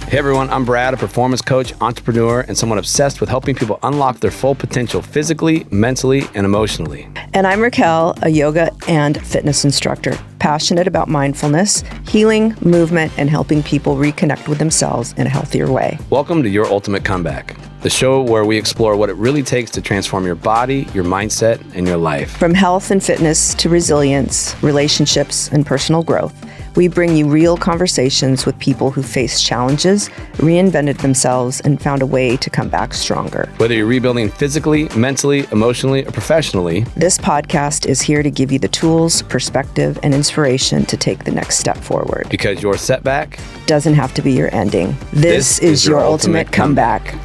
Hey everyone, I'm Brad, a performance coach, entrepreneur, and someone obsessed with helping people unlock their full potential physically, mentally, and emotionally. And I'm Raquel, a yoga and fitness instructor, passionate about mindfulness, healing, movement, and helping people reconnect with themselves in a healthier way. Welcome to Your Ultimate Comeback, the show where we explore what it really takes to transform your body, your mindset, and your life. From health and fitness to resilience, relationships, and personal growth, we bring you real conversations with people who faced challenges, reinvented themselves, and found a way to come back stronger. Whether you're rebuilding physically, mentally, emotionally, or professionally, this podcast is here to give you the tools, perspective, and inspiration to take the next step forward. because your setback Doesn't have to be your ending. This is your ultimate comeback.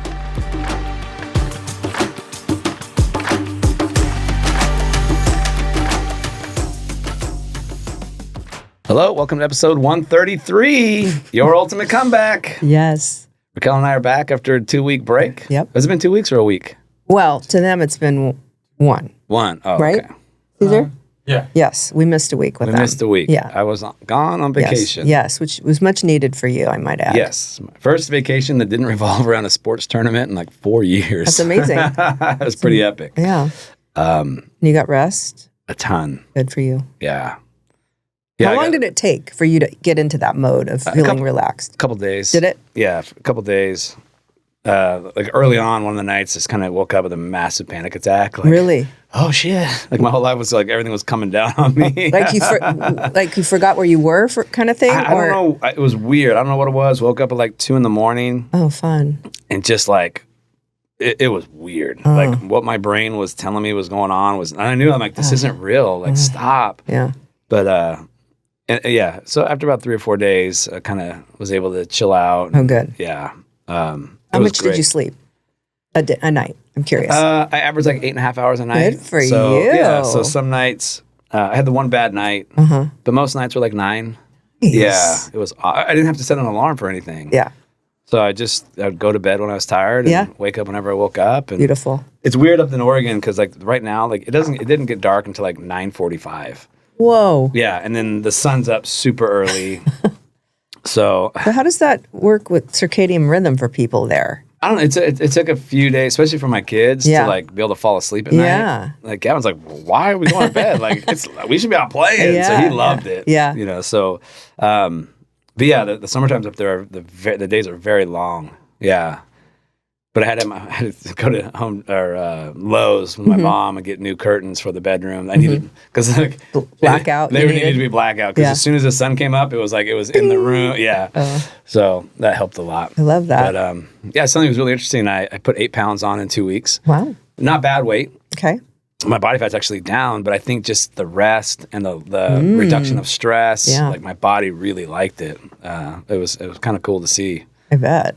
Hello, welcome to episode 133, Your Ultimate Comeback. Yes. Raquel and I are back after a 2-week break. Yep. Has it been 2 weeks or a week? Well, to them, it's been one, One. Oh, right? okay. Caesar? Yeah. Yes, we missed a week with We them. missed a week. Yeah. I was gone on vacation. Yes, which was much needed for you, I might add. Yes. My first vacation that didn't revolve around a sports tournament in like 4 years. That's amazing. It was pretty epic. Yeah. You got rest? A ton. Good for you. Yeah. How long did it take for you to get into that mode of feeling relaxed? A couple days. Did it? Yeah, a couple days. Like early on, one of the nights, just kind of woke up with a massive panic attack. Like, Really? oh shit! Like my whole life was like everything was coming down on me. Like you forgot where you were for kind of thing? I don't know. It was weird. I don't know what it was. Woke up at like 2 a.m. Oh, fun. and just like it was weird. Like what my brain was telling me was going on was, and I knew I'm like, this isn't real. Like stop. Yeah. But yeah. So after about 3 or 4 days, I kind of was able to chill out. Oh, good. Yeah. How much did you sleep a night? I'm curious. I averaged like 8.5 hours a night. Good for so, you. Yeah. So some nights I had the one bad night, but most nights were like 9. Yes. Yeah. It was. I didn't have to set an alarm for anything. Yeah. So I'd go to bed when I was tired and wake up whenever I woke up. And Beautiful. it's weird up in Oregon because like right now, like it didn't get dark until like 9:45. Whoa. Yeah, and then the sun's up super early. So But how does that work with circadian rhythm for people there? I don't know. It took a few days, especially for my kids, to like be able to fall asleep at Yeah. night. Like Gavin's like, why are we going to bed? Like we should be out playing. So he loved it. Yeah. You know. So, but yeah, the summertimes up there, the days are very long. Yeah. But I had to go to home or Lowe's with my mom and get new curtains for the bedroom. I needed because like Blackout. They needed to be blackout because as soon as the sun came up, it was in the room. Yeah, so that helped a lot. I love that. But yeah, something was really interesting. I put 8 pounds on in 2 weeks. Wow. Not bad weight. Okay. My body fat's actually down, but I think just the rest and the reduction of stress, like my body really liked it. It was kind of cool to see. I bet.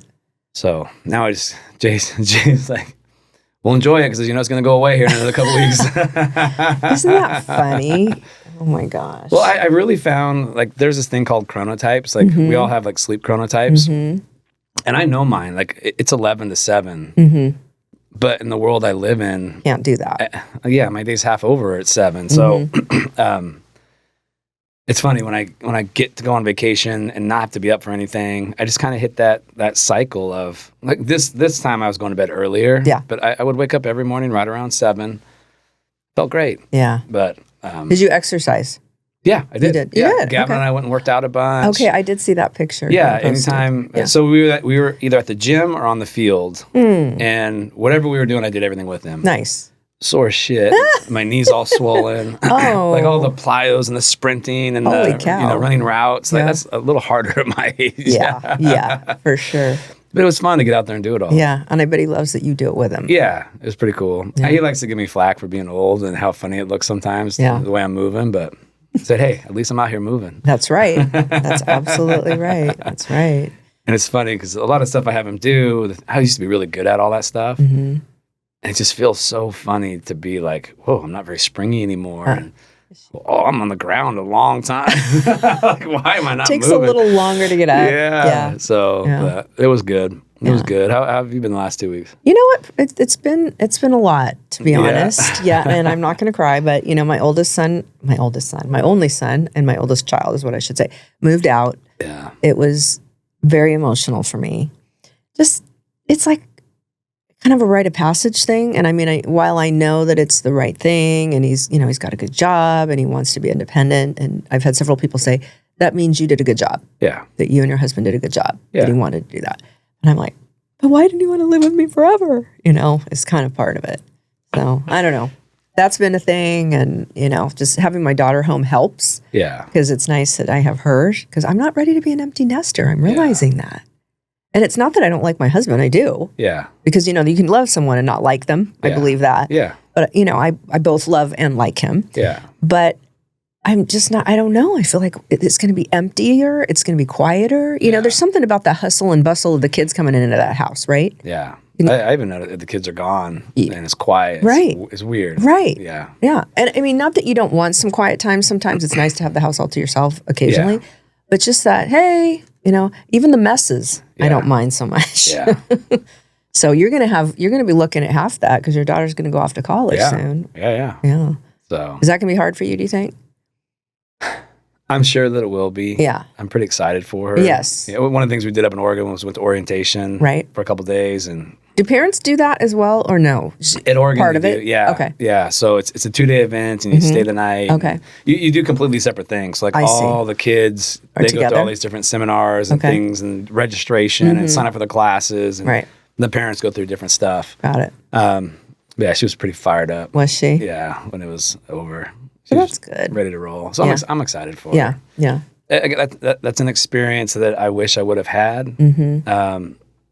So now Jay's like, we'll enjoy it because it's going to go away here in another couple weeks. Isn't that funny? Oh my gosh. Well, I really found like there's this thing called chronotypes. Like we all have like sleep chronotypes, and I know mine. Like it's 11 to 7, but in the world I live in, Can't do that. my day's half over at 7. So it's funny when I get to go on vacation and not have to be up for anything. I just kind of hit that cycle of like this time I was going to bed earlier. Yeah. But I would wake up every morning right around 7. Felt great. Yeah. But Did you exercise? yeah, I did. You did? You Yeah. did? Gavin Okay. and I went and worked out a bunch. Okay, I did see that picture. Yeah, you posted. anytime. Yeah. So we were either at the gym or on the field, and whatever we were doing, I did everything with him. Nice. Sore as shit. My knees all swollen. Oh. Like all the plyos and the sprinting and Holy the cow. running routes. Like Yeah. that's a little harder at my age. Yeah, for sure. But it was fun to get out there and do it all. Yeah, and I bet he loves that you do it with him. Yeah, it was pretty cool. Yeah. He likes to give me flack for being old and how funny it looks sometimes, Yeah. the way I'm moving. But I said, hey, at least I'm out here moving. That's right. That's absolutely right. That's right. And it's funny because a lot of stuff I have him do, I used to be really good at all that stuff. And it just feels so funny to be like, whoa, I'm not very springy anymore. And, I'm on the ground a long time. Like, why am I not Takes moving? a little longer to get up. Yeah. So Yeah. it was good. It was good. How have you been the last 2 weeks? You know what? It's been a lot, to be honest. Yeah, and I'm not going to cry, but my only son, and my oldest child is what I should say, moved out. Yeah. It was very emotional for me. Just, it's like kind of a rite of passage thing. And I mean, while I know that it's the right thing and he's got a good job and he wants to be independent. And I've had several people say, that means you did a good job. Yeah. That you and your husband did a good job. Yeah. That he wanted to do that. And I'm like, but why didn't he want to live with me forever? It's kind of part of it. So I don't know. That's been a thing. And, just having my daughter home helps. Yeah. Because it's nice that I have her. Because I'm not ready to be an empty nester. I'm realizing that. And it's not that I don't like my husband. I do. Yeah. Because, you can love someone and not like them. I believe that. Yeah. But, I both love and like him. Yeah. But I'm just not, I don't know. I feel like it's going to be emptier. It's going to be quieter. There's something about the hustle and bustle of the kids coming into that house, right? Yeah. I even know that the kids are gone and it's quiet. Right. It's weird. Right. Yeah. Yeah. And I mean, not that you don't want some quiet time. Sometimes it's nice to have the house all to yourself occasionally. Yeah. But just that, hey, even the messes, I don't mind so much. Yeah. So you're going to be looking at half that because your daughter's going to go off to college soon. Yeah. Yeah. So is that going to be hard for you, do you think? I'm sure that it will be. Yeah. I'm pretty excited for her. Yes. One of the things we did up in Oregon was went to orientation for a couple of days. And do parents do that as well or no? At Oregon, part of it? Yeah. Okay. Yeah. So it's a 2-day event and you stay the night. Okay. You do completely separate things. Like all the kids, they go through all these different seminars and things and registration and sign up for the classes. And the parents go through different stuff. Got it. Yeah, she was pretty fired up. Was she? Yeah, when it was over. That's good. Ready to roll. So I'm excited for her. Yeah. Yeah. That's an experience that I wish I would have had. Mm-hmm.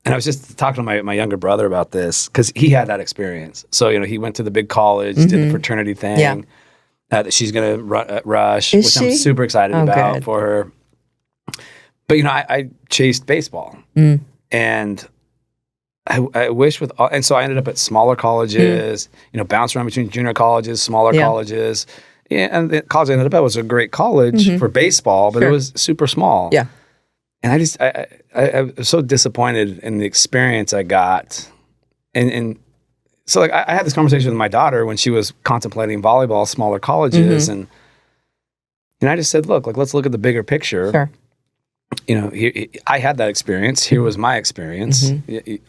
And I was just talking to my younger brother about this because he had that experience. So, he went to the big college, did the fraternity thing that she's going to rush, which I'm super excited about for her. But, I chased baseball. And I wish and so I ended up at smaller colleges, bounced around between junior colleges, smaller colleges. Yeah, and the college I ended up at was a great college for baseball, but it was super small. Yeah. And I was so disappointed in the experience I got. And so I had this conversation with my daughter when she was contemplating volleyball, smaller colleges. And I just said, look, let's look at the bigger picture. Sure. I had that experience. Here was my experience.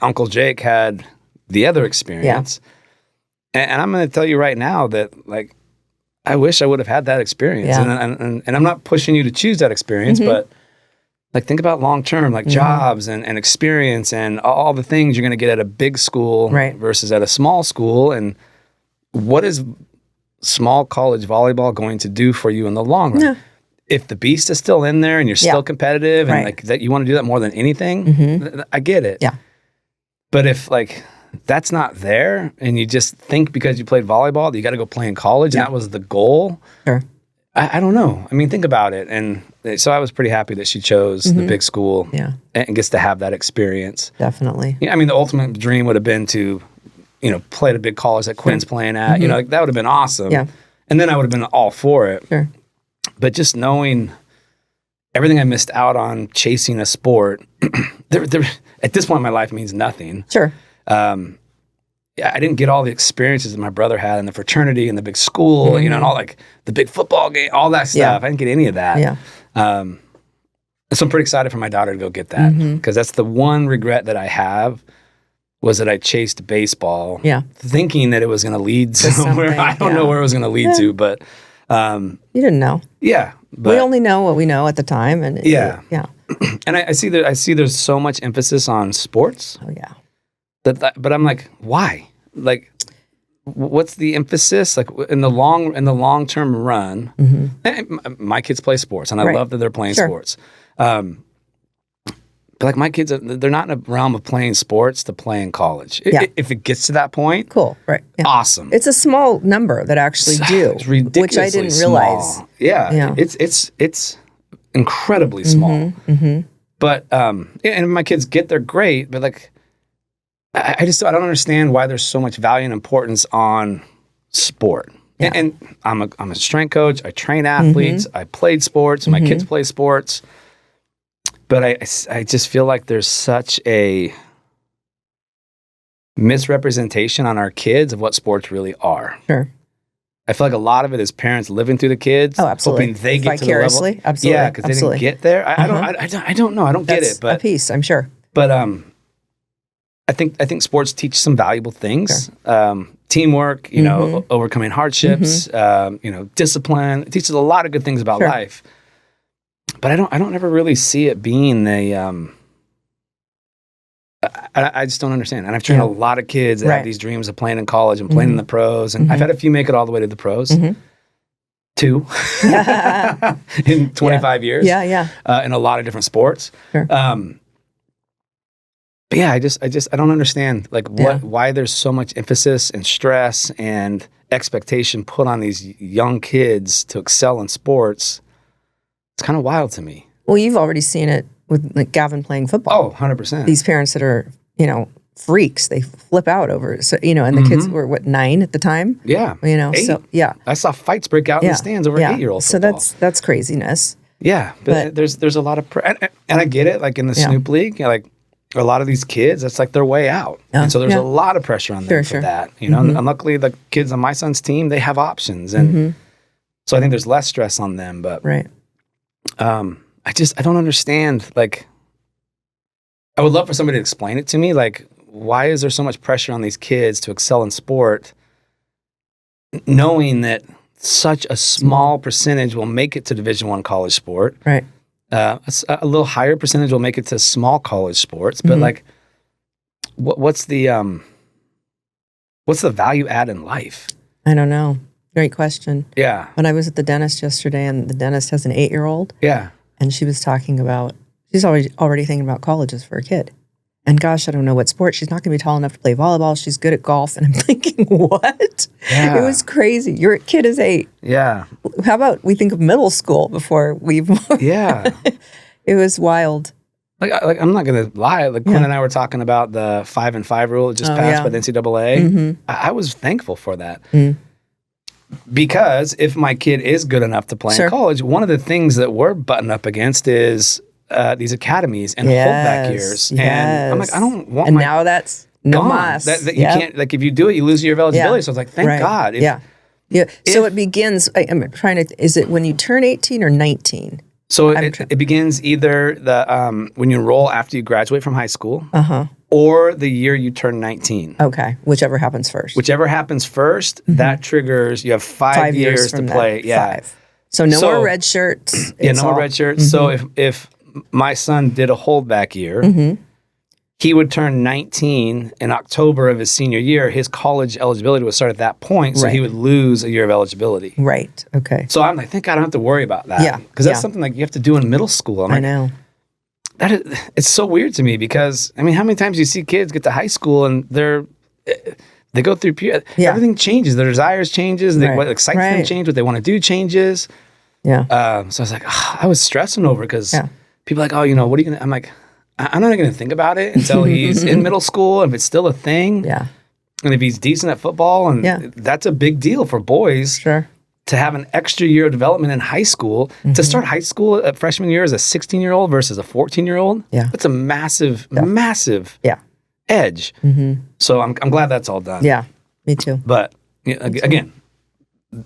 Uncle Jake had the other experience. Yeah. And I'm going to tell you right now that I wish I would have had that experience. Yeah. And I'm not pushing you to choose that experience, but think about long term, jobs and experience and all the things you're going to get at a big school versus at a small school. And what is small college volleyball going to do for you in the long run? Yeah. If the beast is still in there and you're still competitive and that you want to do that more than anything, I get it. Yeah. But if that's not there and you just think because you played volleyball that you got to go play in college and that was the goal, sure. I don't know. I mean, think about it. And so I was pretty happy that she chose the big school and gets to have that experience. Definitely. Yeah, I mean, the ultimate dream would have been to, play at a big college that Quinn's playing at. That would have been awesome. Yeah. And then I would have been all for it. Sure. But just knowing everything I missed out on chasing a sport, at this point in my life means nothing. Sure. I didn't get all the experiences that my brother had in the fraternity and the big school, and all the big football game, all that stuff. Yeah. I didn't get any of that. Yeah. So I'm pretty excited for my daughter to go get that because that's the one regret that I have was that I chased baseball, thinking that it was going to lead somewhere. I don't know where it was going to lead to, but you didn't know. Yeah, but we only know what we know at the time, and yeah. And I see there's so much emphasis on sports. Oh yeah. But I'm like, why? What's the emphasis? In the long term run, my kids play sports, and I love that they're playing sports. But my kids, they're not in a realm of playing sports to play in college. If it gets to that point, cool, right? Yeah. Awesome. It's a small number that actually do, it's ridiculously which I didn't realize. Small. Yeah, it's incredibly small. But and my kids get there, great. But I don't understand why there's so much value and importance on sport. Yeah. And I'm a strength coach. I train athletes. I played sports. My kids play sports. But I just feel like there's such a misrepresentation on our kids of what sports really are. Sure. I feel like a lot of it is parents living through the kids, absolutely. hoping they get to the level. Vicariously, absolutely. Yeah, because they didn't get there. I don't know. I don't get it, but a piece, I'm sure. But I think sports teach some valuable things. Sure. Teamwork, overcoming hardships, discipline. It teaches a lot of good things about life. But I don't ever really see it being a. I just don't understand. And I've trained a lot of kids that have these dreams of playing in college and playing in the pros. And I've had a few make it all the way to the pros. 2 in 25 years. Yeah. In a lot of different sports. Sure. But yeah, I don't understand why there's so much emphasis and stress and expectation put on these young kids to excel in sports. It's kind of wild to me. Well, you've already seen it with like Gavin playing football. Oh, 100%. These parents that are, freaks, they flip out over it. So, and the kids were 9 at the time? Yeah. 8. So yeah. I saw fights break out in the stands over 8-year-old football. So that's craziness. Yeah. But there's a lot of and I get it, like in the Snoop League, like a lot of these kids, that's like their way out. And so there's a lot of pressure on them for that. And luckily the kids on my son's team, they have options. And so I think there's less stress on them. But I don't understand. Like, I would love for somebody to explain it to me. Like, why is there so much pressure on these kids to excel in sport, knowing that such a small percentage will make it to Division I college sport? Right. A little higher percentage will make it to small college sports. But like, what's the value add in life? I don't know. Great question. Yeah. When I was at the dentist yesterday, and the dentist has an 8-year-old. Yeah. And she was talking about, she's already thinking about colleges for a kid. And gosh, I don't know what sport. She's not going to be tall enough to play volleyball. She's good at golf. And I'm thinking, what? Yeah. It was crazy. Your kid is 8. Yeah. How about we think of middle school before we've... Yeah. It was wild. Like I'm not going to lie. Like Quinn and I were talking about the 5 and 5 rule just passed by the NCAA. I was thankful for that. Because if my kid is good enough to play in college, one of the things that we're butting up against is these academies and holdback years. And I'm like, I don't want and now that's no gone. mas. That you can't, like, if you do it, you lose your year of eligibility. So I was like, thank God. So it begins, I'm trying to, is it when you turn 18 or 19? So it begins either when you enroll after you graduate from high school or the year you turn 19. Okay, whichever happens first. Whichever happens first, that triggers, you have 5 years to play. Yeah. 5. So no more red shirts. Yeah, no more red shirts. So if my son did a holdback year, he would turn 19 in October of his senior year. His college eligibility would start at that point, so he would lose a year of eligibility. Right, okay. So I'm like, thank God I don't have to worry about that. Yeah. Because that's something like you have to do in middle school. I know. It's so weird to me because, I mean, how many times do you see kids get to high school and they go through everything changes. Their desires changes. What excites them change. What they want to do changes. Yeah. So I was like, I was stressing over because people are like, oh, what are you going to, I'm like, I'm not going to think about it until he's in middle school, if it's still a thing. Yeah. And if he's decent at football, and that's a big deal for boys. Sure. To have an extra year of development in high school, to start high school at freshman year as a 16-year-old versus a 14-year-old, that's a massive edge. So I'm glad that's all done. Yeah, me too. But again,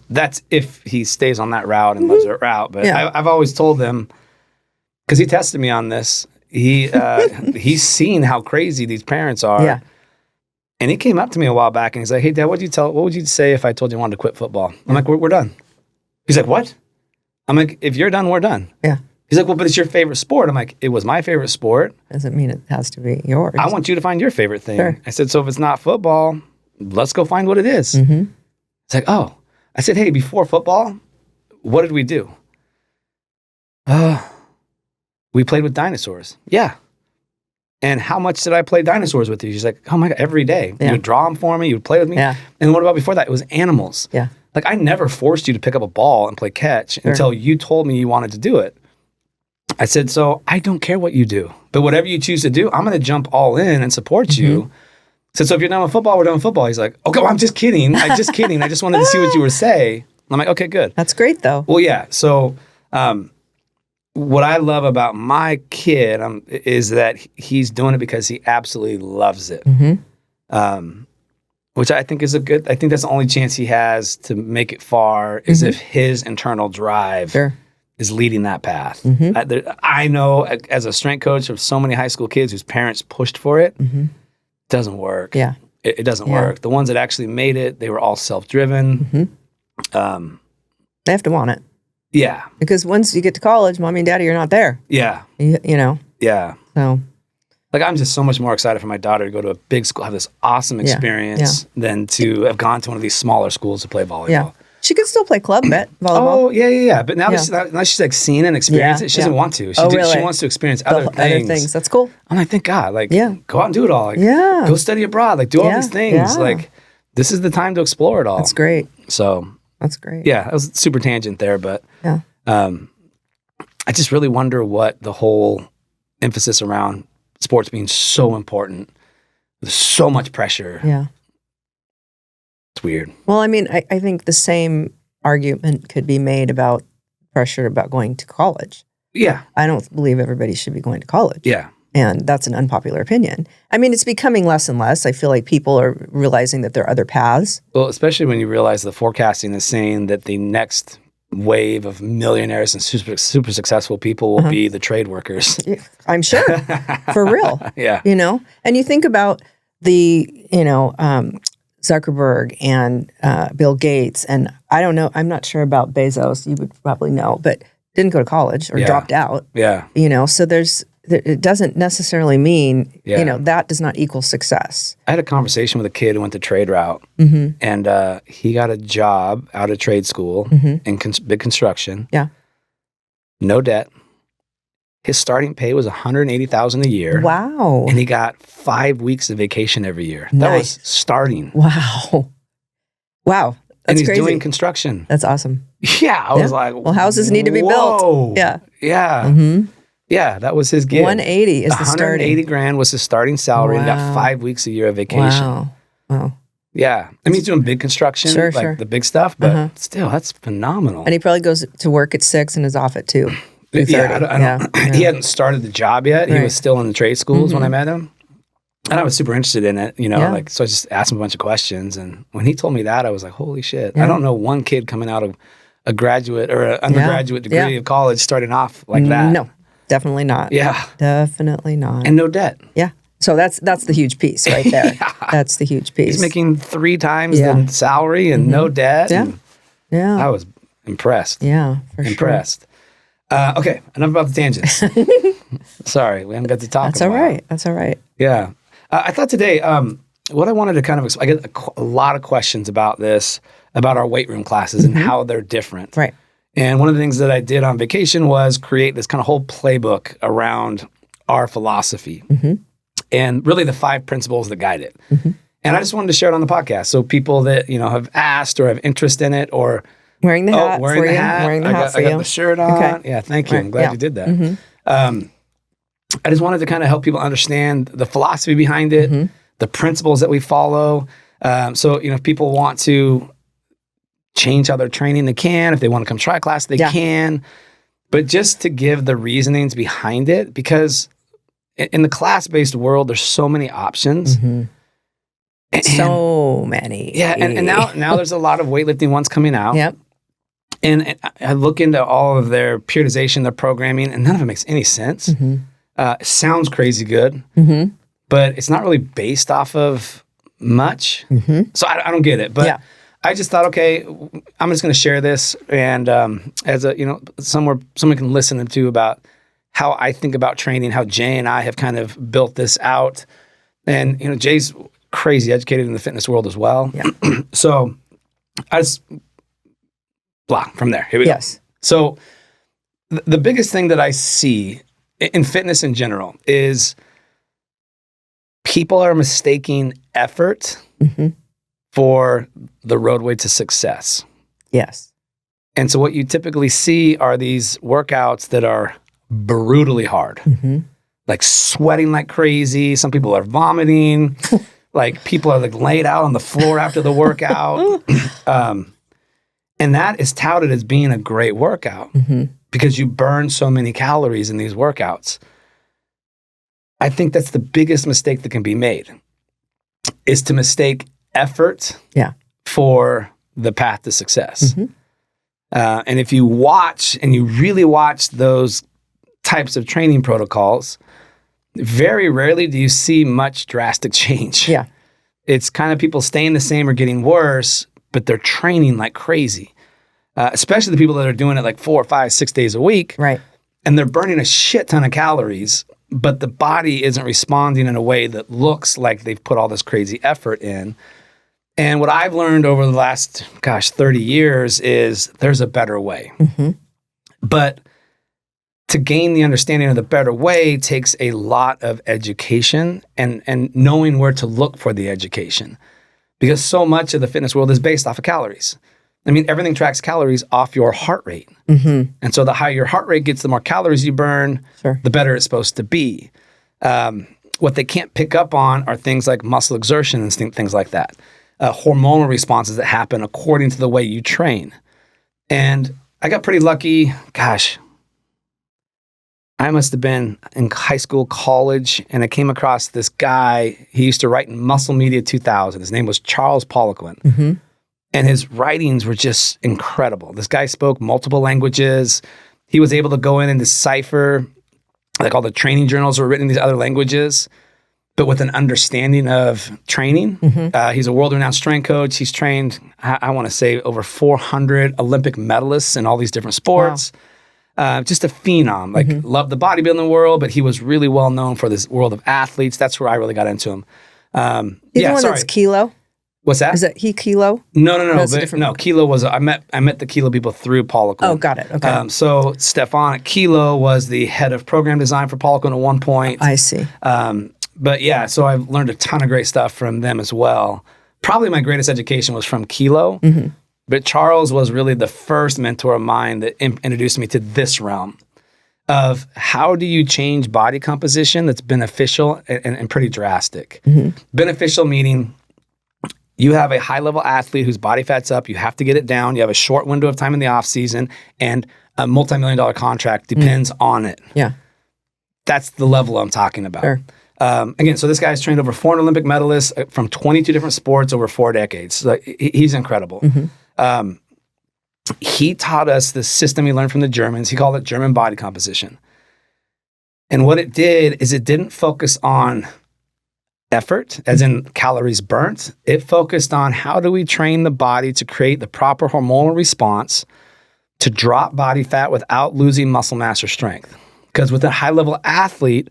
that's if he stays on that route and loves that route. But I've always told him, because he tested me on this, he's seen how crazy these parents are. Yeah. And he came up to me a while back and he's like, hey, Dad, what would you say if I told you I wanted to quit football? I'm like, we're done. He's like, what? I'm like, if you're done, we're done. Yeah. He's like, well, but it's your favorite sport. I'm like, it was my favorite sport. Doesn't mean it has to be yours. I want you to find your favorite thing. Sure. I said, so if it's not football, let's go find what it is. It's like, oh. I said, hey, before football, what did we do? We played with dinosaurs. Yeah. And how much did I play dinosaurs with you? She's like, oh my God, every day. You would draw them for me. You would play with me. Yeah. And what about before that? It was animals. Yeah. Like I never forced you to pick up a ball and play catch until you told me you wanted to do it. I said, so I don't care what you do, but whatever you choose to do, I'm going to jump all in and support you. I said, so if you're done with football, we're done with football. He's like, okay, well, I'm just kidding. I just wanted to see what you were saying. I'm like, okay, good. That's great though. Well, yeah. So, what I love about my kid is that he's doing it because he absolutely loves it. When which I think is I think that's the only chance he has to make it far is if his internal drive is leading that path. I know as a strength coach of so many high school kids whose parents pushed for it, doesn't work. Yeah. It doesn't work. The ones that actually made it, they were all self-driven. They have to want it. Yeah. Because once you get to college, mommy and daddy are not there. Yeah. You know? Yeah. So. Like, I'm just so much more excited for my daughter to go to a big school, have this awesome experience than to have gone to one of these smaller schools to play volleyball. Yeah. She could still play club volleyball. Oh, yeah. But now, now she's like seen and experienced it. She doesn't want to. She wants to experience other things. That's cool. I'm like, thank God. Like, go out and do it all. Like, go study abroad. Like, do all these things. Yeah. Like, this is the time to explore it all. That's great. So. That's great. Yeah, that was super tangent there. But I just really wonder what the whole emphasis around sports being so important. There's so much pressure. Yeah. It's weird. Well, I mean, I think the same argument could be made about pressure about going to college. Yeah. I don't believe everybody should be going to college. Yeah. And that's an unpopular opinion. I mean, it's becoming less and less. I feel like people are realizing that there are other paths. Well, especially when you realize the forecasting is saying that the next wave of millionaires and super successful people will be the trade workers. I'm sure. For real. Yeah. You know? And you think about the, Zuckerberg and Bill Gates, and I don't know, I'm not sure about Bezos, you would probably know, but didn't go to college or dropped out. Yeah. So it doesn't necessarily mean, that does not equal success. I had a conversation with a kid who went the trade route, and he got a job out of trade school in big construction. Yeah. No debt. His starting pay was $180,000 a year. Wow. And he got 5 weeks of vacation every year. Nice. That was starting. Wow. That's and he's crazy. doing construction. That's awesome. Yeah. I was like, well, houses need to be built. Yeah. Yeah. Yeah, that was his gig. 180 is the starting. $180,000 was his starting salary. And he got 5 weeks a year of vacation. Wow. Yeah. I mean, he's doing big construction, the big stuff, but still, that's phenomenal. And he probably goes to work at 6 and is off at 2. Yeah, he hadn't started the job yet. He was still in the trade schools when I met him. And I was super interested in it, so I just asked him a bunch of questions. And when he told me that, I was like, holy shit. I don't know one kid coming out of a graduate or an undergraduate degree of college starting off like that. No, definitely not. Yeah. Definitely not. And no debt. Yeah. So that's the huge piece right there. That's the huge piece. He's making 3 times the salary and no debt. Yeah. I was impressed. Yeah, for impressed. Okay, enough about the tangents. Sorry, we haven't got to talk about it. That's all right. Yeah. I thought today, what I wanted to kind of, I get a lot of questions about this, about our weight room classes and how they're different. Right. And one of the things that I did on vacation was create this kind of whole playbook around our philosophy and really the 5 principles that guide it. And I just wanted to share it on the podcast. So people that, have asked or have interest in it or wearing the hat for you. Wearing the hat for you. I got the shirt on. Okay. Yeah, thank you. I'm glad you did that. I just wanted to kind of help people understand the philosophy behind it, the principles that we follow. So, if people want to change how they're training, they can. If they want to come try a class, they can. But just to give the reasonings behind it, because in the class-based world, there's so many options. So many. Yeah, and now there's a lot of weightlifting ones coming out. Yep. And I look into all of their periodization, their programming, and none of it makes any sense. It sounds crazy good, but it's not really based off of much. So I don't get it. But I just thought, okay, I'm just going to share this, and as a somewhere someone can listen to about how I think about training, how Jay and I have kind of built this out, and Jay's crazy educated in the fitness world as well. Yeah. So I just from there. Here we go. So the biggest thing that I see in fitness in general is people are mistaking effort for the roadway to success. Yes. And so what you typically see are these workouts that are brutally hard, like sweating like crazy. Some people are vomiting, like people are like laid out on the floor after the workout. And that is touted as being a great workout because you burn so many calories in these workouts. I think that's the biggest mistake that can be made, is to mistake effort for the path to success. And if you watch and you really watch those types of training protocols, very rarely do you see much drastic change. Yeah. It's kind of people staying the same or getting worse, but they're training like crazy. Especially the people that are doing it like 4, 5, 6 days a week. Right. And they're burning a shit ton of calories, but the body isn't responding in a way that looks like they've put all this crazy effort in. And what I've learned over the last, 30 years is there's a better way. But to gain the understanding of the better way takes a lot of education and knowing where to look for the education. Because so much of the fitness world is based off of calories. I mean, everything tracks calories off your heart rate. And so the higher your heart rate gets, the more calories you burn, the better it's supposed to be. What they can't pick up on are things like muscle exertion and things like that. Hormonal responses that happen according to the way you train. And I got pretty lucky. I must have been in high school, college, and I came across this guy. He used to write in Muscle Media 2000. His name was Charles Poliquin. And his writings were just incredible. This guy spoke multiple languages. He was able to go in and decipher like all the training journals that were written in these other languages, but with an understanding of training. He's a world-renowned strength coach. He's trained, I want to say, over 400 Olympic medalists in all these different sports. Just a phenom. Like, loved the bodybuilding world, but he was really well known for this world of athletes. That's where I really got into him. He's the one that's Kilo? What's that? Is that he Kilo? No. Kilo was I met the Kilo people through Poliquin. Oh, got it. Okay. So Stefan at Kilo was the head of program design for Poliquin at one point. I see. But yeah, so I've learned a ton of great stuff from them as well. Probably my greatest education was from Kilo. But Charles was really the first mentor of mine that introduced me to this realm of how do you change body composition that's beneficial and pretty drastic. Beneficial meaning you have a high-level athlete whose body fat's up. You have to get it down. You have a short window of time in the off season, and a multi-million-dollar contract depends on it. Yeah, that's the level I'm talking about. Sure. Again, so this guy's trained over 400 Olympic medalists from 22 different sports over 4 decades. So he's incredible. He taught us the system he learned from the Germans. He called it German body composition. And what it did is it didn't focus on effort, as in calories burnt. It focused on how do we train the body to create the proper hormonal response to drop body fat without losing muscle mass or strength. Because with a high-level athlete,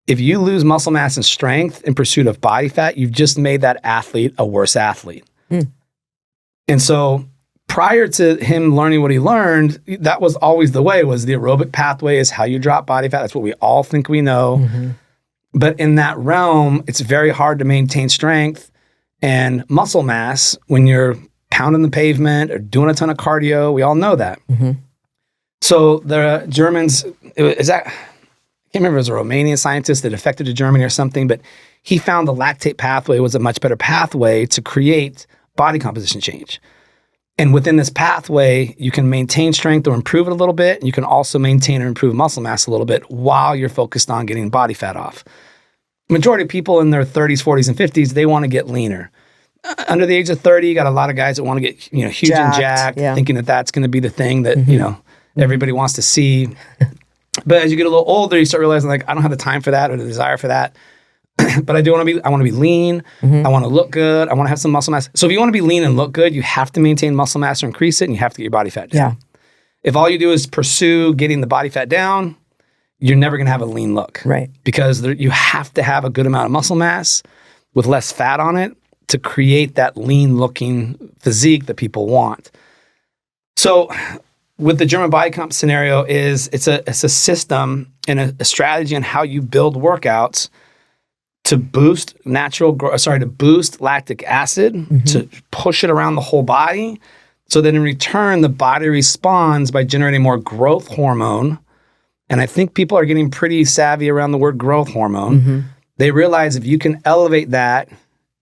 if you lose muscle mass and strength in pursuit of body fat, you've just made that athlete a worse athlete. And so prior to him learning what he learned, that was always the way, was the aerobic pathway is how you drop body fat. That's what we all think we know. But in that realm, it's very hard to maintain strength and muscle mass when you're pounding the pavement or doing a ton of cardio. We all know that. So the Germans, I can't remember if it was a Romanian scientist that defected to Germany or something, but he found the lactate pathway was a much better pathway to create body composition change. And within this pathway, you can maintain strength or improve it a little bit. And you can also maintain or improve muscle mass a little bit while you're focused on getting body fat off. Majority of people in their 30s, 40s, and 50s, they want to get leaner. Under the age of 30, you got a lot of guys that want to get huge and jacked, thinking that that's going to be the thing that everybody wants to see. But as you get a little older, you start realizing, like, I don't have the time for that or the desire for that. But I want to be lean. I want to look good. I want to have some muscle mass. So if you want to be lean and look good, you have to maintain muscle mass or increase it, and you have to get your body fat down. If all you do is pursue getting the body fat down, you're never going to have a lean look. Right. Because you have to have a good amount of muscle mass with less fat on it to create that lean looking physique that people want. So with the German body comp scenario it's a system and a strategy on how you build workouts to boost to boost lactic acid, to push it around the whole body, so that in return, the body responds by generating more growth hormone. And I think people are getting pretty savvy around the word growth hormone. They realize if you can elevate that,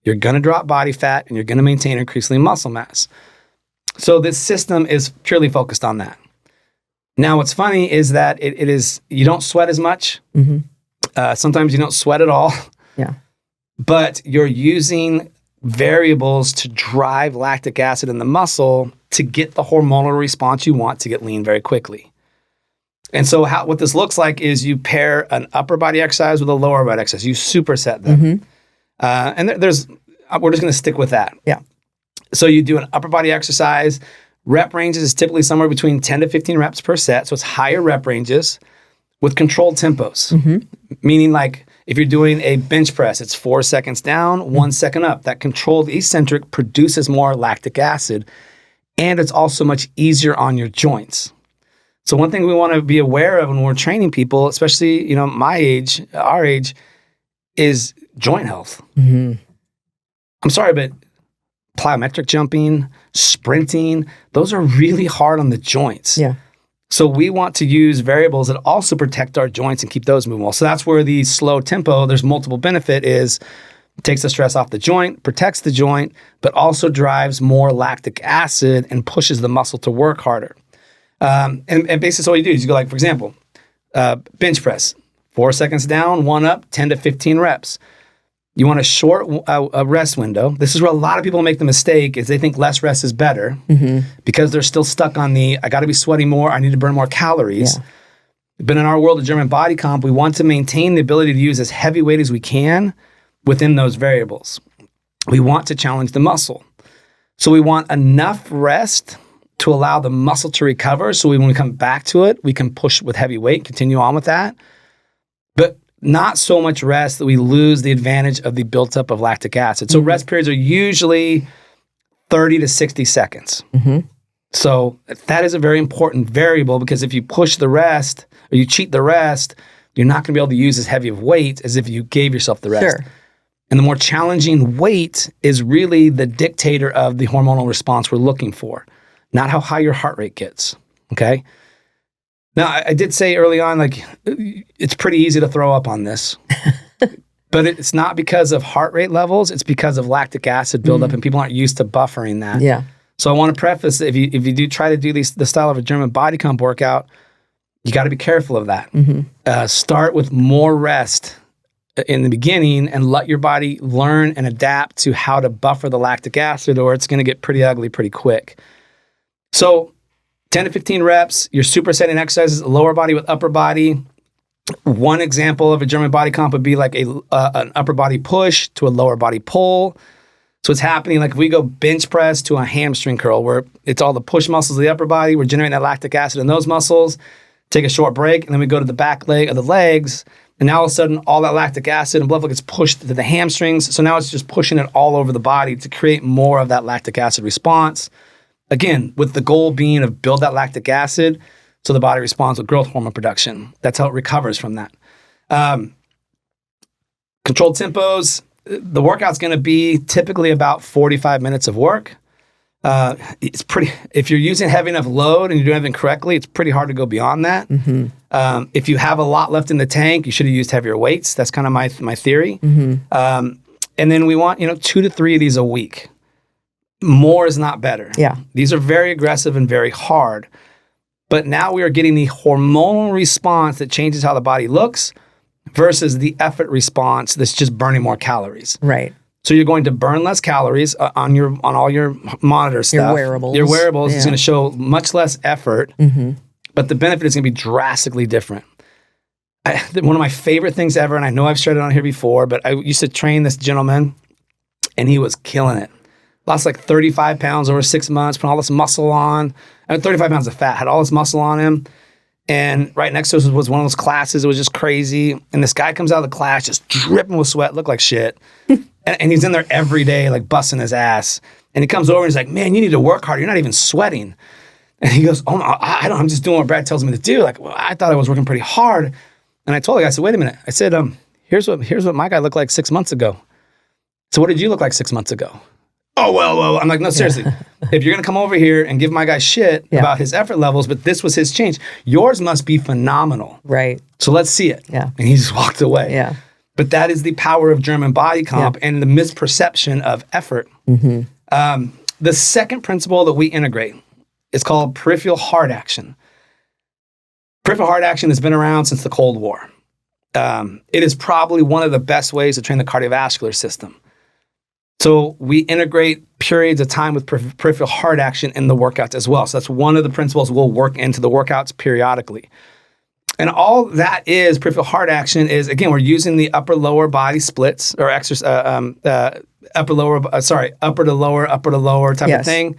you're going to drop body fat and you're going to maintain increasingly muscle mass. So this system is purely focused on that. Now, what's funny is that it is, you don't sweat as much. Sometimes you don't sweat at all. But you're using variables to drive lactic acid in the muscle to get the hormonal response you want to get lean very quickly. And so what this looks like is you pair an upper body exercise with a lower body exercise. You superset them. And we're just going to stick with that. Yeah. So you do an upper body exercise. Rep ranges is typically somewhere between 10 to 15 reps per set. So it's higher rep ranges with controlled tempos. Meaning like if you're doing a bench press, it's 4 seconds down, 1 second up. That controlled eccentric produces more lactic acid. And it's also much easier on your joints. So one thing we want to be aware of when we're training people, especially, my age, our age, is joint health. I'm sorry, but plyometric jumping, sprinting, those are really hard on the joints. Yeah. So we want to use variables that also protect our joints and keep those moving well. So that's where the slow tempo, there's multiple benefit is it takes the stress off the joint, protects the joint, but also drives more lactic acid and pushes the muscle to work harder. And basically so what you do is you go like, for example, bench press, 4 seconds down, 1 up, 10 to 15 reps. You want a short a rest window. This is where a lot of people make the mistake is they think less rest is better because they're still stuck on I got to be sweating more. I need to burn more calories. Yeah. But in our world of German body comp, we want to maintain the ability to use as heavy weight as we can within those variables. We want to challenge the muscle. So we want enough rest to allow the muscle to recover. So when we come back to it, we can push with heavy weight, continue on with that. But not so much rest that we lose the advantage of the built-up of lactic acid. So rest periods are usually 30 to 60 seconds. So that is a very important variable because if you push the rest or you cheat the rest, you're not going to be able to use as heavy of weight as if you gave yourself the rest. Sure. And the more challenging weight is really the dictator of the hormonal response we're looking for, not how high your heart rate gets, okay? Now, I did say early on, like, it's pretty easy to throw up on this, but it's not because of heart rate levels. It's because of lactic acid buildup, and people aren't used to buffering that. Yeah. So I want to preface, if you do try to do the style of a German body comp workout, you got to be careful of that. Start with more rest in the beginning and let your body learn and adapt to how to buffer the lactic acid, or it's going to get pretty ugly pretty quick. So 10 to 15 reps, you're supersetting exercises, lower body with upper body. One example of a German body comp would be like an upper body push to a lower body pull. So it's happening like if we go bench press to a hamstring curl where it's all the push muscles of the upper body, we're generating that lactic acid in those muscles, take a short break, and then we go to the back leg of the legs, and now all of a sudden all that lactic acid and blood flow gets pushed to the hamstrings. So now it's just pushing it all over the body to create more of that lactic acid response. Again, with the goal being of build that lactic acid so the body responds with growth hormone production. That's how it recovers from that. Controlled tempos, the workout's going to be typically about 45 minutes of work. It's pretty, if you're using heavy enough load and you're doing everything correctly, it's pretty hard to go beyond that. If you have a lot left in the tank, you should have used heavier weights. That's kind of my theory. And then we want, 2 to 3 of these a week. More is not better. Yeah. These are very aggressive and very hard. But now we are getting the hormonal response that changes how the body looks versus the effort response that's just burning more calories. Right. So you're going to burn less calories on all your monitor stuff. Your wearables. Your wearables is going to show much less effort, but the benefit is going to be drastically different. One of my favorite things ever, and I know I've shared it on here before, but I used to train this gentleman, and he was killing it. Lost like 35 pounds over 6 months, put all this muscle on. 35 pounds of fat, had all this muscle on him. And right next to us was one of those classes. It was just crazy. And this guy comes out of the class just dripping with sweat, looked like shit. and he's in there every day, like busting his ass. And he comes over and he's like, man, you need to work harder. You're not even sweating. And he goes, oh, no, I don't. I'm just doing what Brad tells me to do. Like, well, I thought I was working pretty hard. And I told the guy, I said, wait a minute. I said, here's what my guy looked like 6 months ago. So what did you look like 6 months ago? Oh, well. I'm like, no, seriously. If you're going to come over here and give my guy shit about his effort levels, but this was his change, yours must be phenomenal. Right. So let's see it. Yeah. And he just walked away. Yeah. But that is the power of German body comp and the misperception of effort. The second principle that we integrate is called peripheral heart action. Peripheral heart action has been around since the Cold War. It is probably one of the best ways to train the cardiovascular system. So we integrate periods of time with peripheral heart action in the workouts as well. So that's one of the principles we'll work into the workouts periodically. And all that is peripheral heart action is, again, we're using the upper lower body splits or exercise, upper to lower type of thing.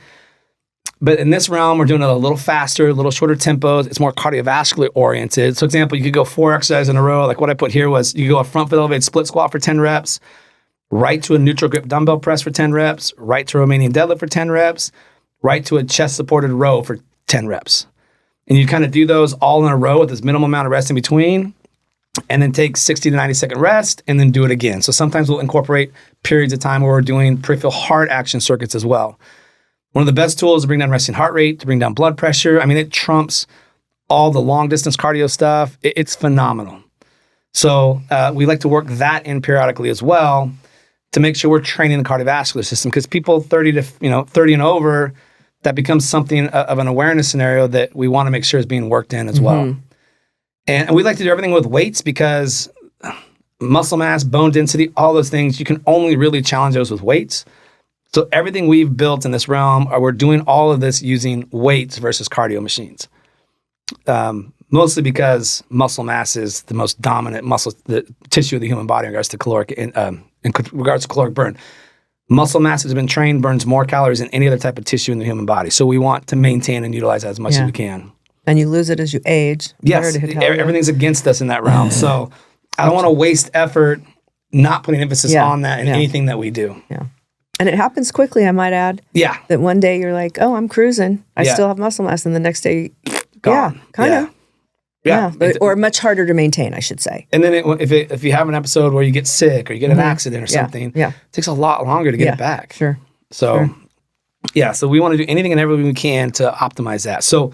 But in this realm, we're doing it a little faster, a little shorter tempos. It's more cardiovascular oriented. So example, you could go 4 exercises in a row. Like what I put here was you go a front foot elevated split squat for 10 reps, right to a neutral grip dumbbell press for 10 reps, right to a Romanian deadlift for 10 reps, right to a chest supported row for 10 reps. And you kind of do those all in a row with this minimal amount of rest in between, and then take 60 to 90 second rest and then do it again. So sometimes we'll incorporate periods of time where we're doing peripheral heart action circuits as well. One of the best tools to bring down resting heart rate, to bring down blood pressure. I mean, it trumps all the long distance cardio stuff. It's phenomenal. So we like to work that in periodically as well to make sure we're training the cardiovascular system, because people 30 and over, that becomes something of an awareness scenario that we want to make sure is being worked in as well. And we like to do everything with weights because muscle mass, bone density, all those things, you can only really challenge those with weights. So everything we've built in this realm, we're doing all of this using weights versus cardio machines. Mostly because muscle mass is the most dominant the tissue of the human body in regards to caloric burn. Muscle mass has been trained, burns more calories than any other type of tissue in the human body. So we want to maintain and utilize that as much as we can. And you lose it as you age. Yes, everything's against us in that realm. So I don't want to waste effort not putting emphasis on that in anything that we do. Yeah. And it happens quickly, I might add. Yeah. That one day you're like, oh, I'm cruising. I still have muscle mass. And the next day, gone. Kind of. Yeah. Or much harder to maintain, I should say. And then if you have an episode where you get sick or you get an accident or something, it takes a lot longer to get it back. Sure. So, so we want to do anything and everything we can to optimize that. So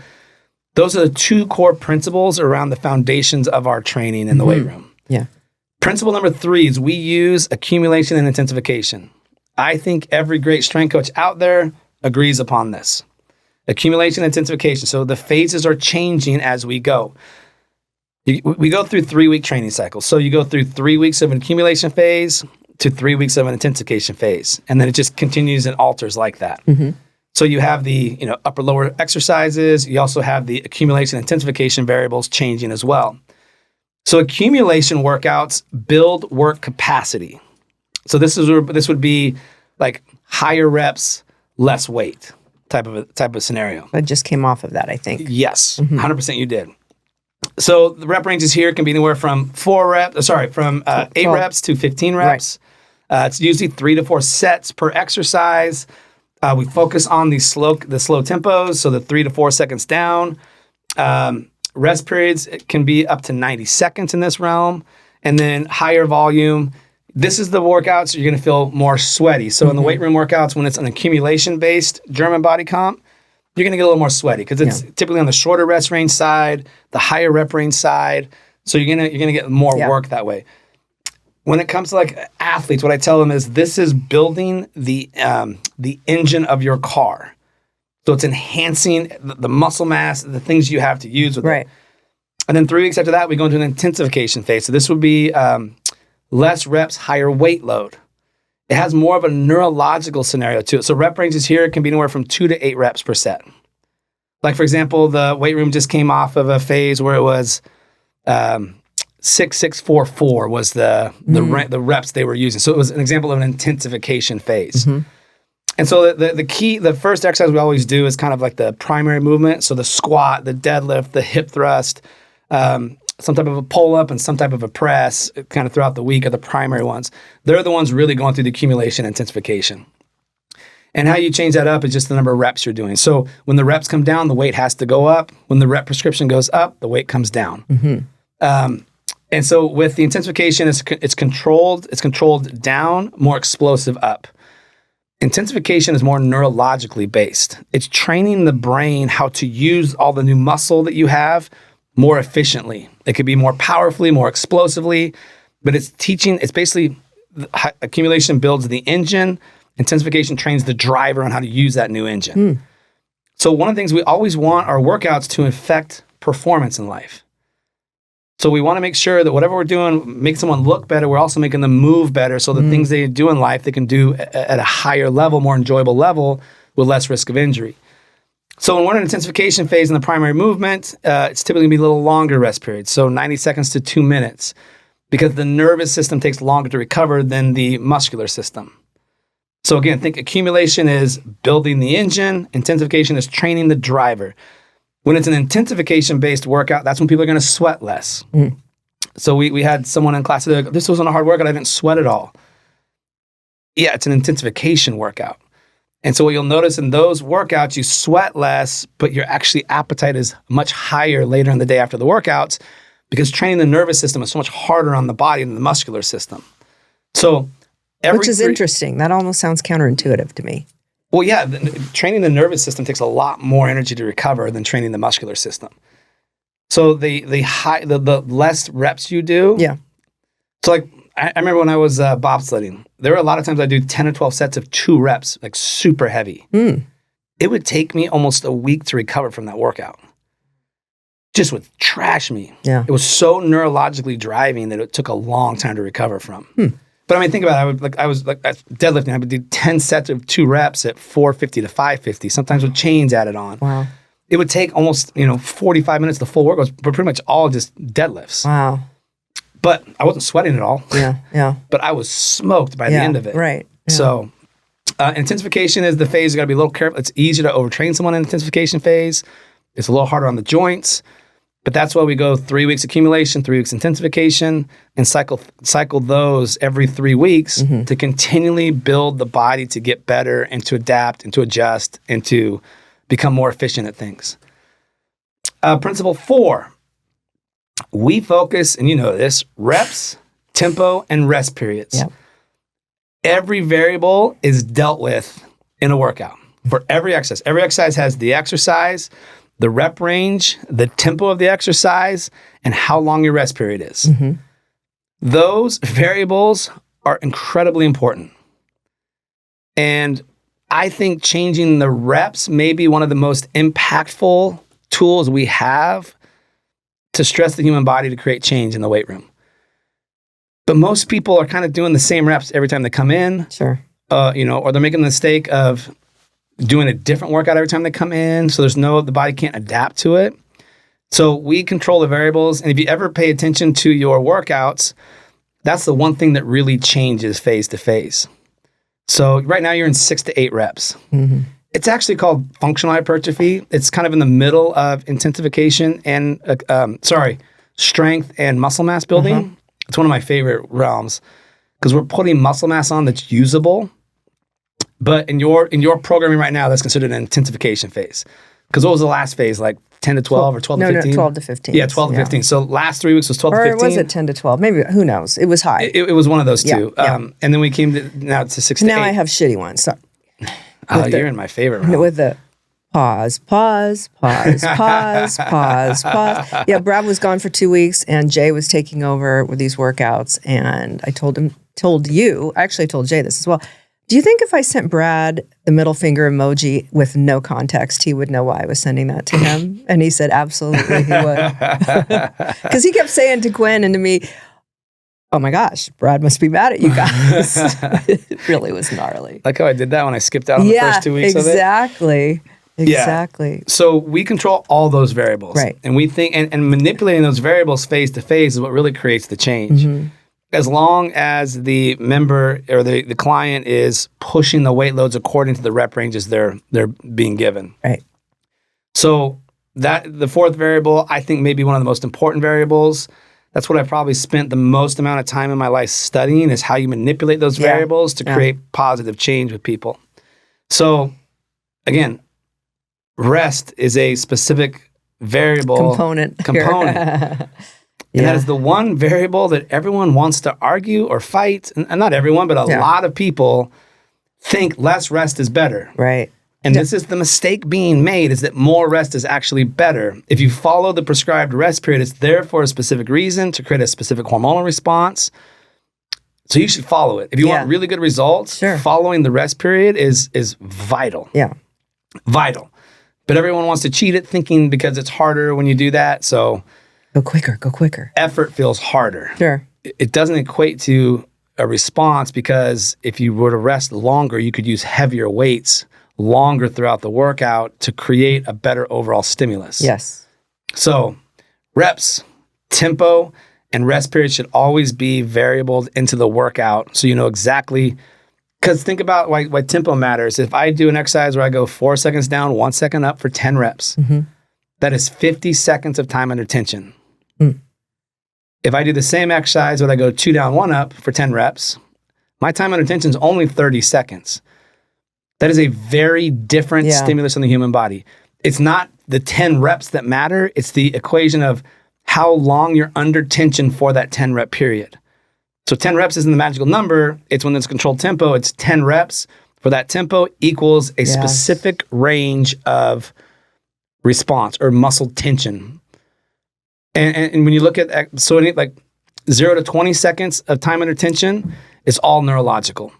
those are the 2 core principles around the foundations of our training in the weight room. Yeah. Principle number 3 is we use accumulation and intensification. I think every great strength coach out there agrees upon this. Accumulation and intensification. So the phases are changing as we go. We go through 3-week training cycles. So you go through 3 weeks of an accumulation phase to 3 weeks of an intensification phase. And then it just continues and alters like that. So you have the upper lower exercises. You also have the accumulation and intensification variables changing as well. So accumulation workouts build work capacity. So this would be like higher reps, less weight type of scenario. I just came off of that, I think. Yes, 100% you did. So the rep ranges here can be anywhere from 8 reps to 15 reps. Right. It's usually 3 to 4 sets per exercise. We focus on the slow tempos, so the 3 to 4 seconds down. Rest periods can be up to 90 seconds in this realm, and then higher volume. This is the workouts you're going to feel more sweaty. So in the weight room workouts, when it's an accumulation-based German body comp, you're going to get a little more sweaty because it's typically on the shorter rest range side, the higher rep range side. So you're going to get more work that way. When it comes to like athletes, what I tell them is this is building the engine of your car. So it's enhancing the muscle mass, the things you have to use with it. And then 3 weeks after that, we go into an intensification phase. So this would be less reps, higher weight load. It has more of a neurological scenario to it. So rep ranges here can be anywhere from 2 to 8 reps per set. Like for example, the weight room just came off of a phase where it was 6-6-4-4 was the reps they were using. So it was an example of an intensification phase. And so the first exercise we always do is kind of like the primary movement. So the squat, the deadlift, the hip thrust, some type of a pull-up and some type of a press kind of throughout the week are the primary ones. They're the ones really going through the accumulation and intensification. And how you change that up is just the number of reps you're doing. So when the reps come down, the weight has to go up. When the rep prescription goes up, the weight comes down. And so with the intensification, it's controlled down, more explosive up. Intensification is more neurologically based. It's training the brain how to use all the new muscle that you have more efficiently. It could be more powerfully, more explosively, but it's basically accumulation builds the engine, intensification trains the driver on how to use that new engine. So one of the things we always want our workouts to affect performance in life. So we want to make sure that whatever we're doing makes someone look better. We're also making them move better. So the things they do in life, they can do at a higher level, more enjoyable level with less risk of injury. So when we're in an intensification phase in the primary movement, it's typically going to be a little longer rest periods. So 90 seconds to 2 minutes, because the nervous system takes longer to recover than the muscular system. So again, think accumulation is building the engine. Intensification is training the driver. When it's an intensification-based workout, that's when people are going to sweat less. So we had someone in class say, this wasn't a hard workout, I didn't sweat at all. Yeah, it's an intensification workout. And so what you'll notice in those workouts, you sweat less, but your actually appetite is much higher later in the day after the workouts, because training the nervous system is so much harder on the body than the muscular system. So which is interesting. That almost sounds counterintuitive to me. Well, yeah, training the nervous system takes a lot more energy to recover than training the muscular system. So the less reps you do. Yeah. So like I remember when I was bobsledding, there were a lot of times I do 10 or 12 sets of 2 reps, like super heavy. It would take me almost a week to recover from that workout. Just would trash me. Yeah. It was so neurologically driving that it took a long time to recover from. But I mean, think about it. I was deadlifting. I would do 10 sets of 2 reps at 450 to 550, sometimes with chains added on. Wow. It would take almost 45 minutes. The full work was pretty much all just deadlifts. Wow. But I wasn't sweating at all. Yeah. But I was smoked by the end of it. Right. Yeah. So intensification is the phase. You got to be a little careful. It's easier to overtrain someone in intensification phase. It's a little harder on the joints. But that's why we go 3 weeks accumulation, 3 weeks intensification, and cycle those every 3 weeks to continually build the body to get better and to adapt and to adjust and to become more efficient at things. Principle 4, we focus, and you know this, reps, tempo, and rest periods. Yep. Every variable is dealt with in a workout for every exercise. Every exercise has the exercise, the rep range, the tempo of the exercise, and how long your rest period is. Those variables are incredibly important. And I think changing the reps may be one of the most impactful tools we have to stress the human body to create change in the weight room. But most people are kind of doing the same reps every time they come in. Sure. Or they're making the mistake of doing a different workout every time they come in. So the body can't adapt to it. So we control the variables. And if you ever pay attention to your workouts, that's the one thing that really changes phase to phase. So right now you're in 6 to 8 reps. It's actually called functional hypertrophy. It's kind of in the middle of intensification and, strength and muscle mass building. It's one of my favorite realms because we're putting muscle mass on that's usable. But in your programming right now, that's considered an intensification phase. Because what was the last phase, like 10 to 12 or 12 to 15? No, 12 to 15. Yeah, 12 to 15. So last 3 weeks was 12 to 15. Or was it 10 to 12? Maybe, who knows? It was high. It was one of those two. Yeah. And then we came now to 6 to 8. Now I have shitty ones. So, you're in my favorite realm. with the pause. Yeah, Brad was gone for 2 weeks and Jay was taking over with these workouts. And I told you, actually I told Jay this as well. Do you think if I sent Brad the middle finger emoji with no context, he would know why I was sending that to him? And he said, absolutely, he would. Because he kept saying to Quinn and to me, oh my gosh, Brad must be mad at you guys. It really was gnarly. Like how I did that when I skipped out on the first 2 weeks of it? Exactly. Yeah. So we control all those variables. Right. And we think, and manipulating those variables phase to phase is what really creates the change. As long as the member or the client is pushing the weight loads according to the rep ranges they're being given. Right. So that the fourth variable, I think, may be one of the most important variables. That's what I probably spent the most amount of time in my life studying, is how you manipulate those variables to create positive change with people. So again, rest is a specific variable component. And that is the one variable that everyone wants to argue or fight. And not everyone, but a lot of people think less rest is better. Right. And this is the mistake being made, is that more rest is actually better. If you follow the prescribed rest period, it's there for a specific reason, to create a specific hormonal response. So you should follow it. If you want really good results, following the rest period is vital. Yeah. Vital. But everyone wants to cheat it, thinking because it's harder when you do that. So Go quicker. Effort feels harder. Sure. It doesn't equate to a response, because if you were to rest longer, you could use heavier weights longer throughout the workout to create a better overall stimulus. Yes. So reps, tempo, and rest period should always be variable into the workout, so you know exactly. Because think about why tempo matters. If I do an exercise where I go 4 seconds down, 1 second up for 10 reps, that is 50 seconds of time under tension. If I do the same exercise where I go 2 down, 1 up for 10 reps, my time under tension is only 30 seconds. That is a very different stimulus in the human body. It's not the 10 reps that matter. It's the equation of how long you're under tension for that 10 rep period. So 10 reps isn't the magical number. It's when it's controlled tempo. It's 10 reps for that tempo equals a specific range of response or muscle tension. And when you look at, so like 0 to 20 seconds of time under tension, it's all neurological.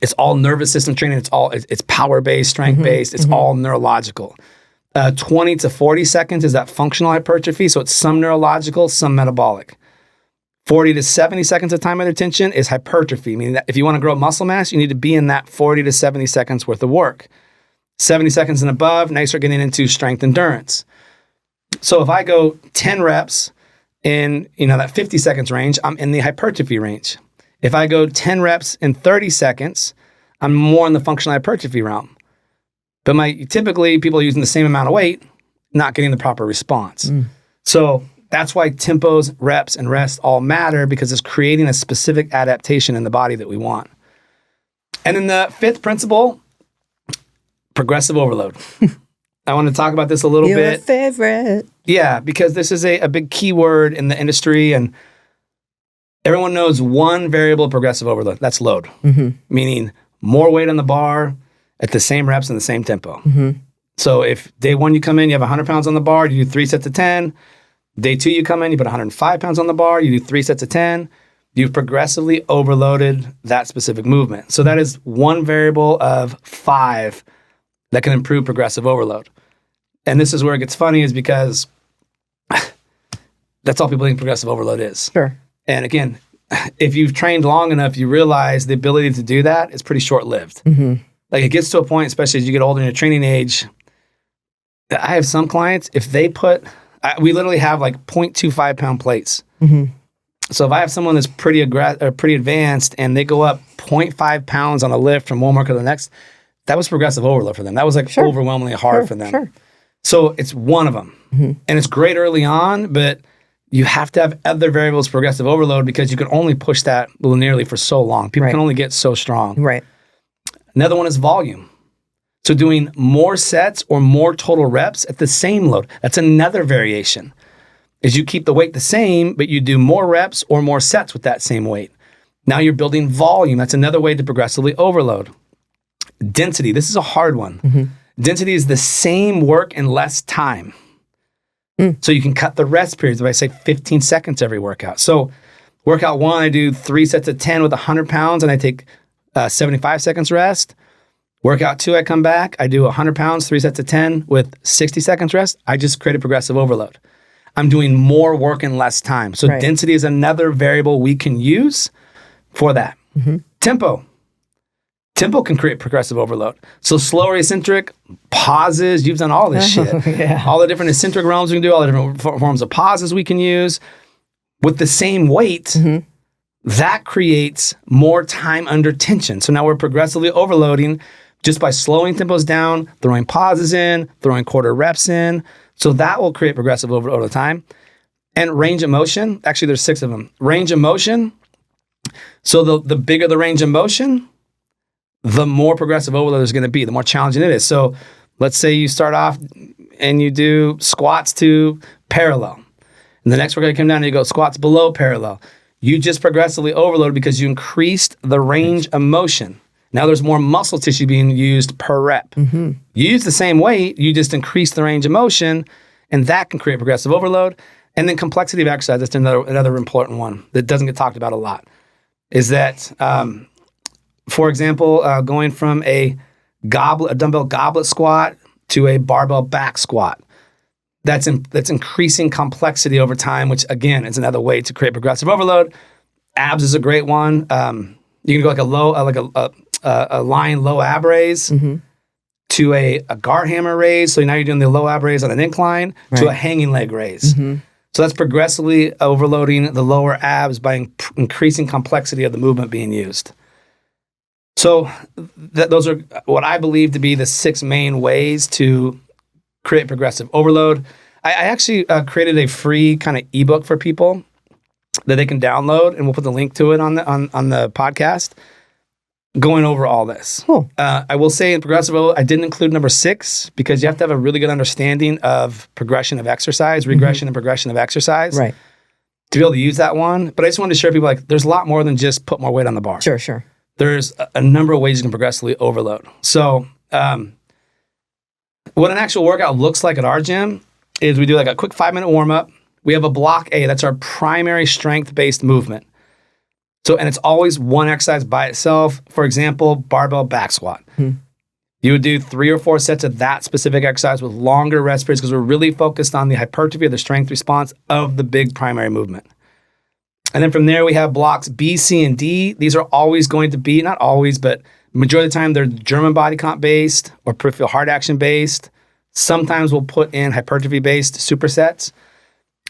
It's all nervous system training. It's power-based, strength-based. It's all neurological. 20 to 40 seconds is that functional hypertrophy. So it's some neurological, some metabolic. 40 to 70 seconds of time under tension is hypertrophy, meaning that if you want to grow muscle mass, you need to be in that 40 to 70 seconds worth of work. 70 seconds and above, now you start getting into strength endurance. So if I go 10 reps in that 50 seconds range, I'm in the hypertrophy range. If I go 10 reps in 30 seconds, I'm more in the functional hypertrophy realm. But typically people are using the same amount of weight, not getting the proper response. So that's why tempos, reps, and rest all matter, because it's creating a specific adaptation in the body that we want. And then the fifth principle, progressive overload. I want to talk about this a little bit. Your favorite. Yeah, because this is a big keyword in the industry, and everyone knows one variable of progressive overload. That's load, meaning more weight on the bar at the same reps and the same tempo. So if day 1 you come in, you have 100 pounds on the bar, you do 3 sets of 10. Day 2 you come in, you put 105 pounds on the bar, you do 3 sets of 10. You've progressively overloaded that specific movement. So that is one variable of 5 that can improve progressive overload. And this is where it gets funny, is because that's all people think progressive overload is. Sure. And again, if you've trained long enough, you realize the ability to do that is pretty short-lived. Like it gets to a point, especially as you get older in your training age, that I have some clients, if they we literally have like 0.25 pound plates. So if I have someone that's pretty advanced and they go up 0.5 pounds on a lift from one work to the next, that was progressive overload for them. That was like overwhelmingly hard for them. So it's one of them. And it's great early on, but you have to have other variables for progressive overload, because you can only push that linearly for so long. People can only get so strong. Right. Another one is volume. So doing more sets or more total reps at the same load. That's another variation. Is you keep the weight the same, but you do more reps or more sets with that same weight. Now you're building volume. That's another way to progressively overload. Density. This is a hard one. Density is the same work in less time. So you can cut the rest periods. If I say 15 seconds every workout. So workout 1, I do 3 sets of 10 with 100 pounds and I take 75 seconds rest. Workout 2, I come back, I do 100 pounds, 3 sets of 10 with 60 seconds rest. I just created progressive overload. I'm doing more work in less time. So density is another variable we can use for that. Tempo. Tempo can create progressive overload. So slow or eccentric, pauses, you've done all this shit. All the different eccentric realms we can do, all the different forms of pauses we can use. With the same weight, that creates more time under tension. So now we're progressively overloading just by slowing tempos down, throwing pauses in, throwing quarter reps in. So that will create progressive overload over time. And range of motion, actually there's 6 of them. Range of motion, so the bigger the range of motion, the more progressive overload is going to be, the more challenging it is. So let's say you start off and you do squats to parallel. And the next workout you come down and you go squats below parallel. You just progressively overload because you increased the range of motion. Now there's more muscle tissue being used per rep. You use the same weight, you just increase the range of motion, and that can create progressive overload. And then complexity of exercise, that's another important one that doesn't get talked about a lot, is that, for example, going from a dumbbell goblet squat to a barbell back squat. that's increasing complexity over time, which again is another way to create progressive overload. Abs is a great one. You can go a lying low ab raise to a guard hammer raise. So now you're doing the low ab raise on an incline to a hanging leg raise. So that's progressively overloading the lower abs by increasing complexity of the movement being used. So those are what I believe to be the 6 main ways to create progressive overload. I actually created a free kind of ebook for people that they can download, and we'll put the link to it on the podcast, going over all this. Cool. I will say in progressive overload, I didn't include number 6 because you have to have a really good understanding of progression of exercise, regression and progression of exercise, right, to be able to use that one. But I just wanted to share people like there's a lot more than just put more weight on the bar. Sure. There's a number of ways you can progressively overload. So what an actual workout looks like at our gym is we do like a quick 5-minute warm-up. We have a block A. That's our primary strength-based movement. So, and it's always one exercise by itself. For example, barbell back squat. You would do 3 or 4 sets of that specific exercise with longer rest periods because we're really focused on the hypertrophy of the strength response of the big primary movement. And then from there, we have blocks B, C, and D. These are always going to be, not always, but majority of the time, they're German body comp based or peripheral heart action based. Sometimes we'll put in hypertrophy based supersets.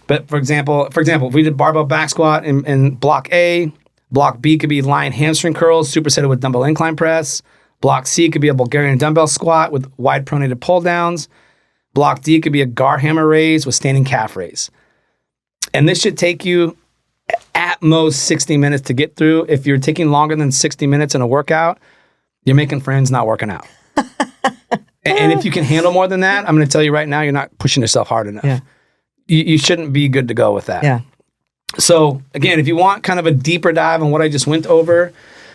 But for example, if we did barbell back squat in block A, block B could be lying hamstring curls supersetted with dumbbell incline press. Block C could be a Bulgarian dumbbell squat with wide pronated pull downs. Block D could be a gar hammer raise with standing calf raise. And this should take you at most 60 minutes to get through. If you're taking longer than 60 minutes in a workout, you're making friends, not working out. And if you can handle more than that, I'm going to tell you right now, you're not pushing yourself hard enough. Yeah. You shouldn't be good to go with that. Yeah. So again, if you want kind of a deeper dive on what I just went over,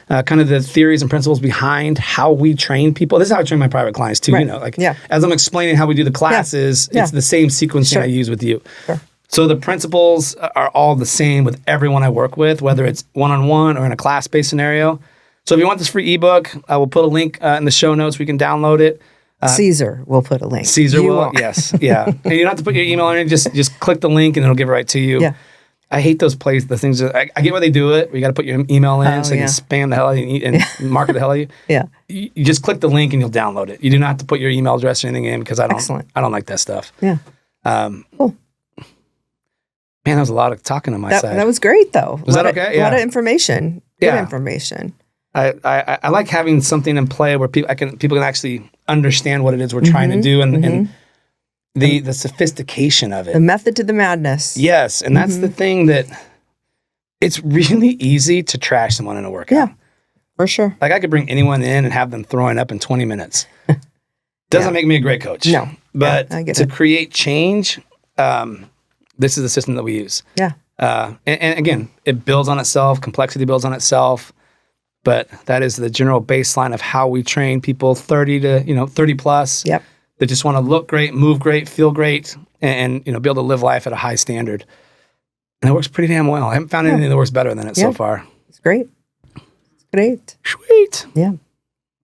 kind of the theories and principles behind how we train people. This is how I train my private clients too. Right. You know, as I'm explaining how we do the classes, it's the same sequencing I use with you. Sure. So the principles are all the same with everyone I work with, whether it's one-on-one or in a class-based scenario. So if you want this free ebook, I will put a link in the show notes where you can download it. Caesar will put a link. Caesar will, yes. Yeah. And you don't have to put your email in, just click the link and it'll give it right to you. Yeah. I hate those places, the things that I get why they do it. You got to put your email in so you can spam the hell out of you and market the hell out of you. Yeah. You just click the link and you'll download it. You do not have to put your email address or anything in because I don't like that stuff. Yeah. Cool. Man, that was a lot of talking on my side. That was great though. Was that okay? A lot of information. Good information. I like having something in play where people can actually understand what it is we're trying to do and the sophistication of it. The method to the madness. Yes, and that's the thing that it's really easy to trash someone in a workout. Yeah, for sure. Like I could bring anyone in and have them throwing up in 20 minutes. Doesn't make me a great coach. No. But to create change, this is the system that we use. Yeah. And again, it builds on itself. Complexity builds on itself. But that is the general baseline of how we train people 30 plus. Yep. That just want to look great, move great, feel great, and be able to live life at a high standard. And it works pretty damn well. I haven't found anything that works better than it so far. It's great. It's great. Sweet. Yeah.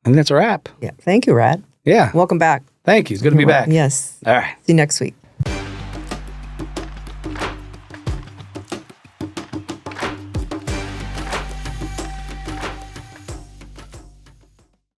And that's a wrap. Yeah. Thank you, Rad. Yeah. Welcome back. Thank you. It's good to be back. Yes. All right. See you next week.